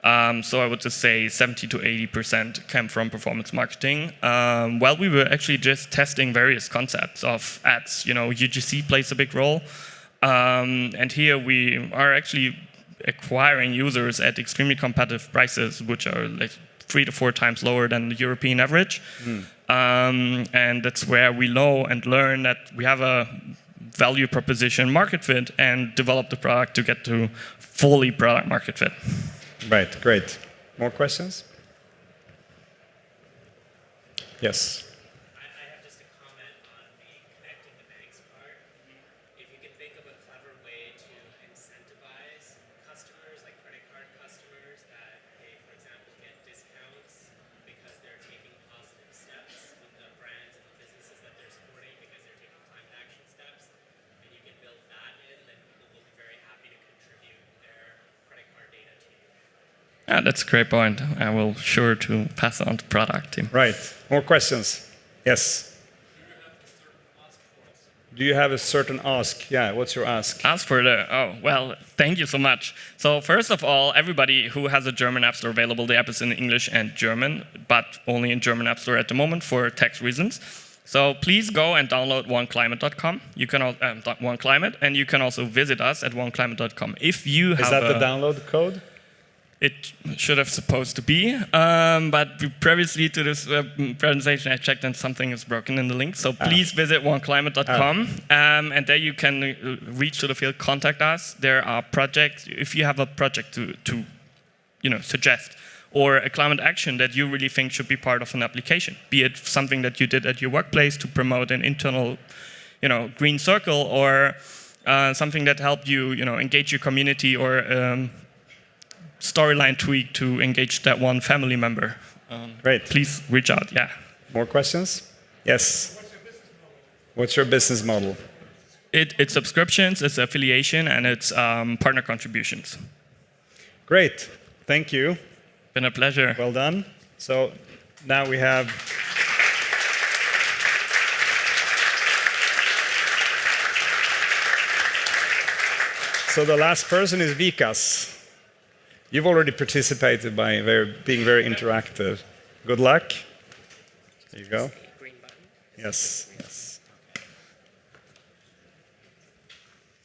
So I would just say 70 to 80% came from performance marketing. While we were actually just testing various concepts of ads, UGC plays a big role. And here we are actually acquiring users at extremely competitive prices, which are like 3 to 4 times lower than the European average. And that's where we know and learn that we have a value proposition market fit and develop the product to get to fully product market fit. Right, great. More questions? Yes. I have just a comment on the connecting the banks part. If you can think of a clever way to incentivize customers, like credit card customers, that they, for example, get discounts because they're taking positive steps with the brands and the businesses that they're supporting because they're taking climate action steps, and you can build that in, then people will be very happy to contribute their credit card data to you. Yeah, that's a great point. I will sure to pass it on to product team. Right. More questions? Yes. Do you have a certain ask? Yeah, what's your ask? As for the, oh, well, thank you so much. So first of all, everybody who has a German App Store available, the app is in English and German, but only in German App Store at the moment for tax reasons. So please go and download oneclimate.com. You can OneClimate, and you can also visit us at oneclimate.com. If you have Is that the download code? It should have supposed to be, but previously to this presentation I checked and something is broken in the link. So please visit oneclimate.com, and there you can reach to the field, contact us. There are projects. If you have a project to suggest, or a climate action that you really think should be part of an application, be it something that you did at your workplace to promote an internal, green circle, or something that helped you, engage your community, or storyline tweak to engage that one family member. Great. Please reach out. Yeah. More questions? Yes. What's your business model? It's subscriptions, it's affiliation, and it's partner contributions. Great. Thank you. Been a pleasure. Well done. So now we have so the last person is Vikas. You've already participated by being very interactive. Good luck. There you go. Green button. Yes, yes.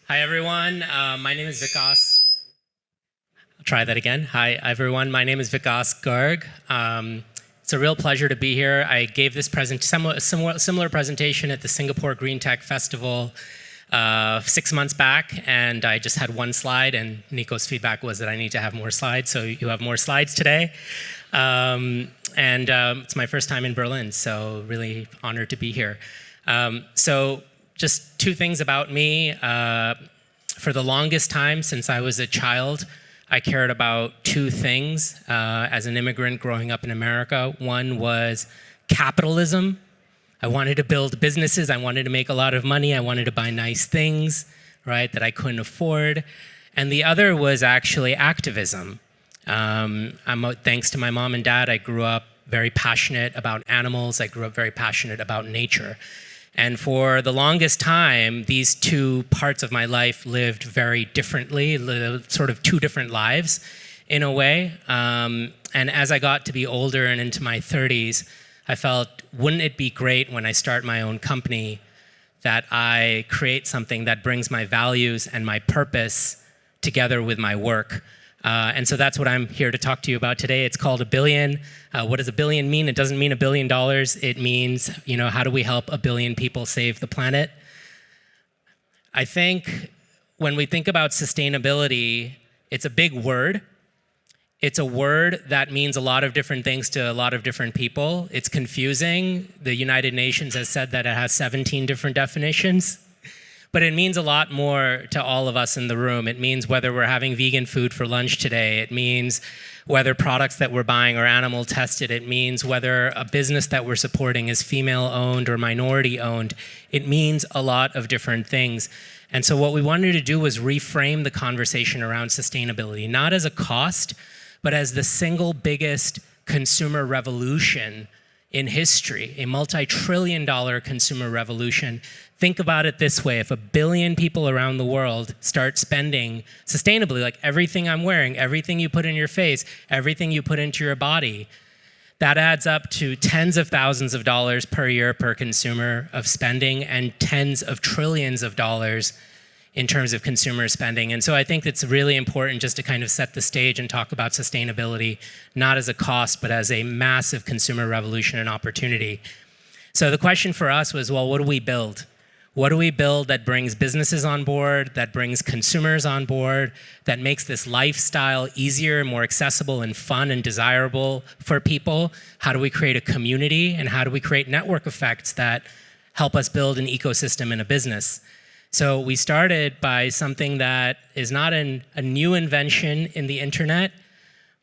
Hi, everyone. My name is Vikas. I'll try that again. Hi, everyone. My name is Vikas Garg. It's a real pleasure to be here. I gave this similar presentation at the Singapore GreenTech Festival 6 months back, and I just had one slide, and Nico's feedback was that I need to have more slides, so you have more slides today. It's my first time in Berlin, so really honored to be here. So just two things about me. For the longest time since I was a child, I cared about two things as an immigrant growing up in America. One was capitalism. I wanted to build businesses. I wanted to make a lot of money. I wanted to buy nice things, right, that I couldn't afford. And the other was actually activism. Thanks to my mom and dad, I grew up very passionate about animals. I grew up very passionate about nature. And for the longest time, these two parts of my life lived very differently, sort of two different lives in a way. And as I got to be older and into my 30s, I felt, wouldn't it be great when I start my own company that I create something that brings my values and my purpose together with my work? And so that's what I'm here to talk to you about today. It's called Abillion. What does Abillion mean? It doesn't mean $1 billion. It means, how do we help 1 billion people save the planet? I think when we think about sustainability, it's a big word. It's a word that means a lot of different things to a lot of different people. It's confusing. The United Nations has said that it has 17 different definitions. But it means a lot more to all of us in the room. It means whether we're having vegan food for lunch today. It means whether products that we're buying are animal tested. It means whether a business that we're supporting is female-owned or minority-owned. It means a lot of different things. And so what we wanted to do was reframe the conversation around sustainability, not as a cost, but as the single biggest consumer revolution in history, a multi-trillion-dollar consumer revolution. Think about it this way: if 1 billion people around the world start spending sustainably, like everything I'm wearing, everything you put in your face, everything you put into your body, that adds up to tens of thousands of dollars per year per consumer of spending, and tens of trillions of dollars in terms of consumer spending. And so I think it's really important just to kind of set the stage and talk about sustainability, not as a cost, but as a massive consumer revolution and opportunity. So the question for us was, well, what do we build? What do we build that brings businesses on board, that brings consumers on board, that makes this lifestyle easier, more accessible and fun and desirable for people? How do we create a community, and how do we create network effects that help us build an ecosystem in a business? So we started by something that is not a new invention in the internet,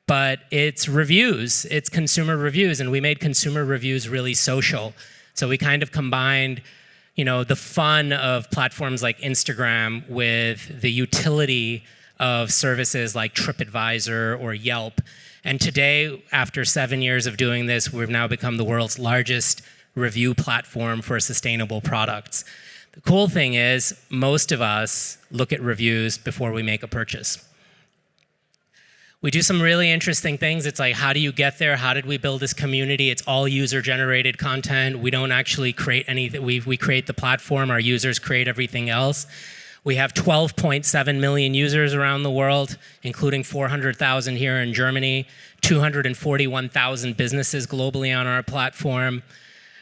but it's reviews, it's consumer reviews, and we made consumer reviews really social. So we kind of combined, the fun of platforms like Instagram with the utility of services like TripAdvisor or Yelp. And today, after 7 years of doing this, we've now become the world's largest review platform for sustainable products. The cool thing is, most of us look at reviews before we make a purchase. We do some really interesting things. It's like, how do you get there? How did we build this community? It's all user-generated content. We don't actually create anything. We create the platform. Our users create everything else. We have 12.7 million users around the world, including 400,000 here in Germany, 241,000 businesses globally on our platform.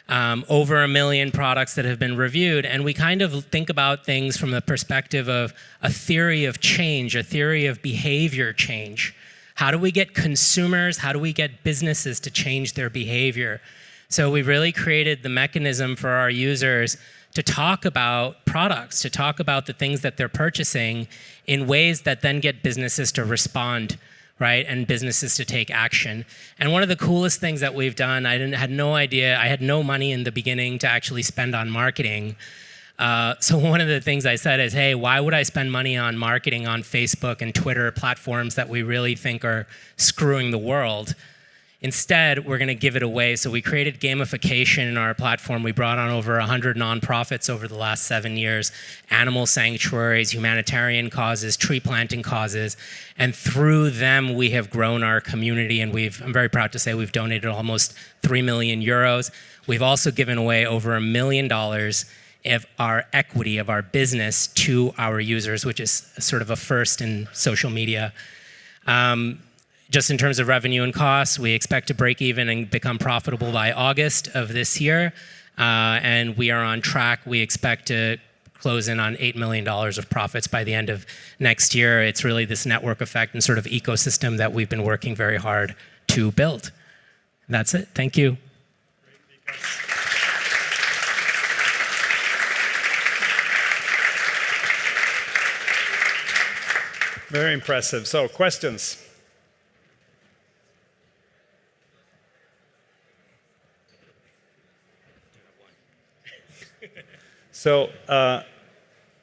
Over 1 million products that have been reviewed, and we kind of think about things from the perspective of a theory of change, a theory of behavior change. How do we get consumers, how do we get businesses to change their behavior? So we really created the mechanism for our users to talk about products, to talk about the things that they're purchasing in ways that then get businesses to respond, right, and businesses to take action. And one of the coolest things that we've done, I had no idea, I had no money in the beginning to actually spend on marketing. So one of the things I said is, hey, why would I spend money on marketing on Facebook and Twitter, platforms that we really think are screwing the world? Instead, we're going to give it away. So we created gamification in our platform. We brought on over 100 nonprofits over the last 7 years, animal sanctuaries, humanitarian causes, tree planting causes. And through them, we have grown our community. And I'm very proud to say we've donated almost 3 million euros. We've also given away over $1 million of our equity of our business to our users, which is sort of a first in social media. Just in terms of revenue and costs, we expect to break even and become profitable by August of this year. And we are on track. We expect to close in on $8 million of profits by the end of next year. It's really this network effect and sort of ecosystem that we've been working very hard to build. That's it. Thank you. Very impressive. So, questions? So,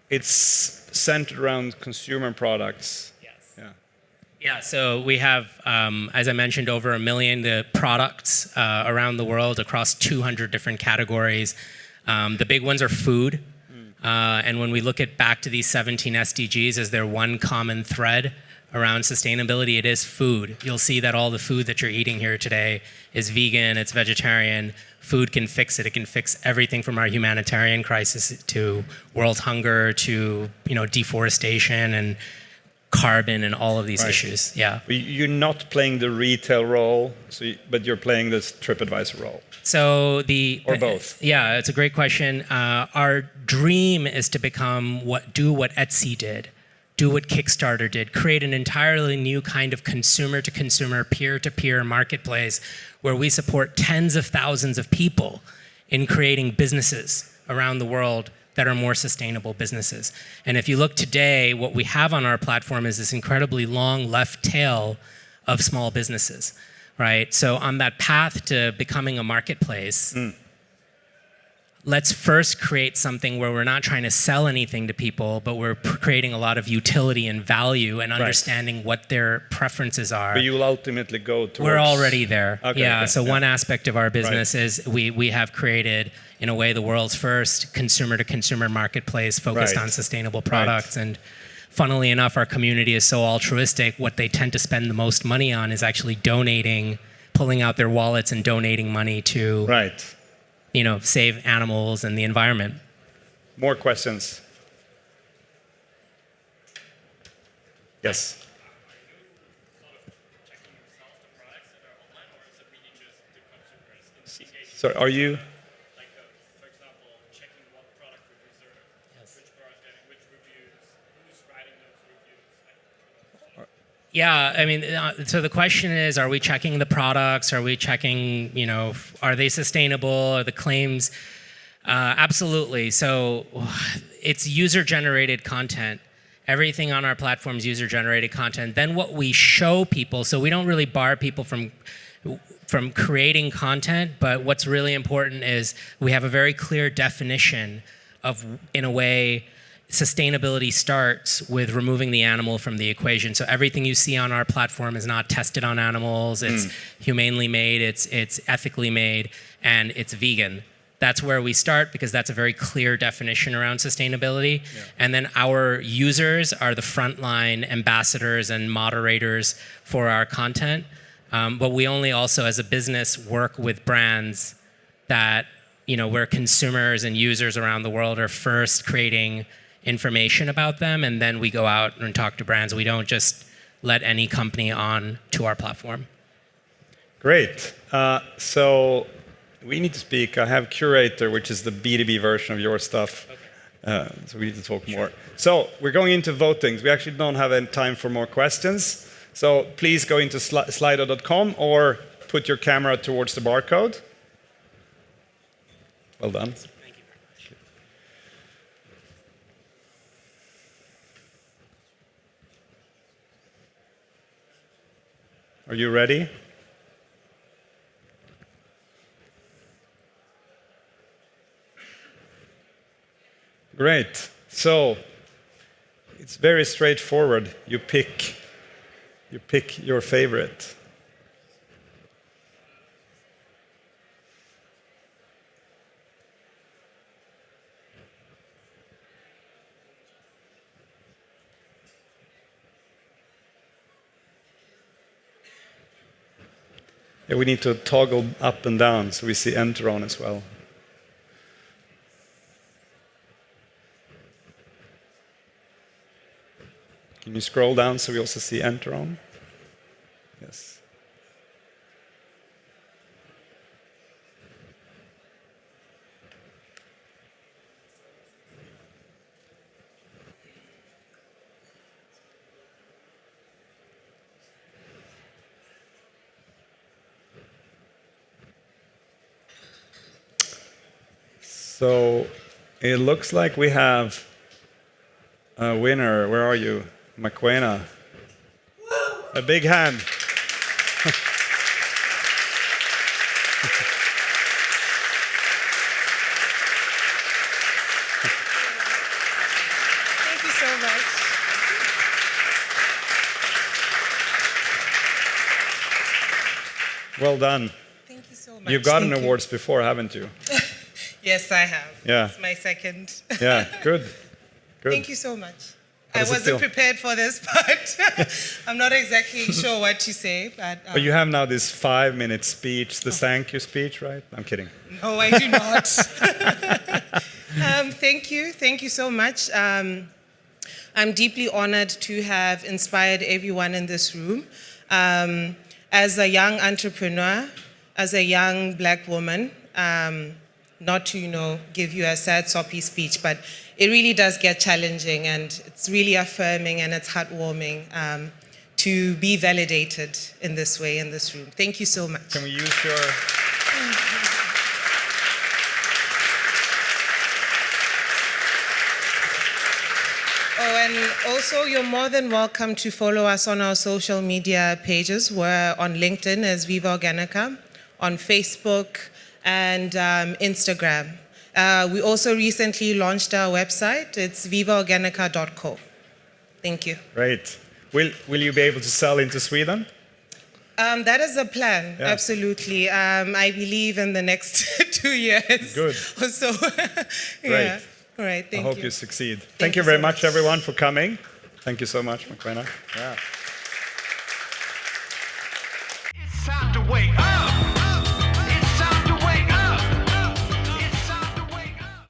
it's centered around consumer products. Yes. Yeah, so we have, as I mentioned, over 1 million products around the world across 200 different categories. The big ones are food. And when we look back to these 17 SDGs, is there one common thread around sustainability? It is food. You'll see that all the food that you're eating here today is vegan, it's vegetarian. Food can fix it. It can fix everything from our humanitarian crisis to world hunger to deforestation and carbon and all of these issues. Yeah. You're not playing the retail role, but you're playing this TripAdvisor role. So or both. Yeah, it's a great question. Our dream is to do what Etsy did, do what Kickstarter did, create an entirely new kind of consumer-to-consumer, peer-to-peer marketplace where we support tens of thousands of people in creating businesses around the world that are more sustainable businesses. And if you look today, what we have on our platform is this incredibly long left tail of small businesses, right? So on that path to becoming a marketplace, let's first create something where we're not trying to sell anything to people, but we're creating a lot of utility and value and understanding what their preferences are. But you will ultimately go towards... We're already there. Okay, yeah, okay, so one aspect of our business is we have created, in a way, the world's first consumer-to-consumer marketplace focused on sustainable products. And funnily enough, our community is so altruistic, what they tend to spend the most money on is actually donating, pulling out their wallets and donating money to... save animals and the environment. More questions? Yes. So are you? For example, checking what product reviews are Yeah, I mean, so the question is, are we checking the products? Are we checking, are they sustainable? Are the claims? Absolutely. So it's user-generated content. Everything on our platform is user-generated content. Then what we show people, so we don't really bar people from creating content, but what's really important is we have a very clear definition of, in a way, sustainability starts with removing the animal from the equation. So everything you see on our platform is not tested on animals, it's humanely made, it's ethically made, and it's vegan. That's where we start because that's a very clear definition around sustainability. Yeah. And then our users are the frontline ambassadors and moderators for our content. But we only also, as a business, work with brands that, where consumers and users around the world are first creating information about them, and then we go out and talk to brands. We don't just let any company on to our platform. Great. So we need to speak. I have Curator, which is the B2B version of your stuff. Okay. So we need to talk more. So we're going into votings. We actually don't have any time for more questions. So please go into slido.com or put your camera towards the barcode. Well done. Thank you very much. Are you ready? Great. So it's very straightforward. You pick your favorite. Yeah, we need to toggle up and down so we see enteron as well. Can you scroll down so we also see enteron? Yes. So it looks like we have a winner. Where are you? Mmakwena. A big hand. Thank you so much. Well done. Thank you so much. You've gotten Thank you. awards before, haven't you? Yes, I have. Yeah. It's my second. Yeah, good. Good. Thank you so much. How I does it wasn't feel? prepared for this, but I'm not exactly sure what to say. But you have now this 5-minute speech, the thank you speech, right? I'm kidding. no, I do not. Thank you so much. I'm deeply honored to have inspired everyone in this room. As a young entrepreneur, as a young black woman, not to give you a sad, soppy speech, but it really does get challenging, and it's really affirming and it's heartwarming to be validated in this way in this room. Thank you so much. Can we use your... Oh, and also you're more than welcome to follow us on our social media pages. We're on LinkedIn as Viva Organica, on Facebook, and Instagram. We also recently launched our website. It's vivaorganica.co. Thank you. Great. Will you be able to sell into Sweden? That is a plan, Yeah. absolutely. I believe in the next 2 years Good. or so. Great. Yeah. All right, thank you. I hope you succeed. Thank you very so much, everyone, for coming. Thank you so much, Mmakwena. Yeah. It's time to wake up.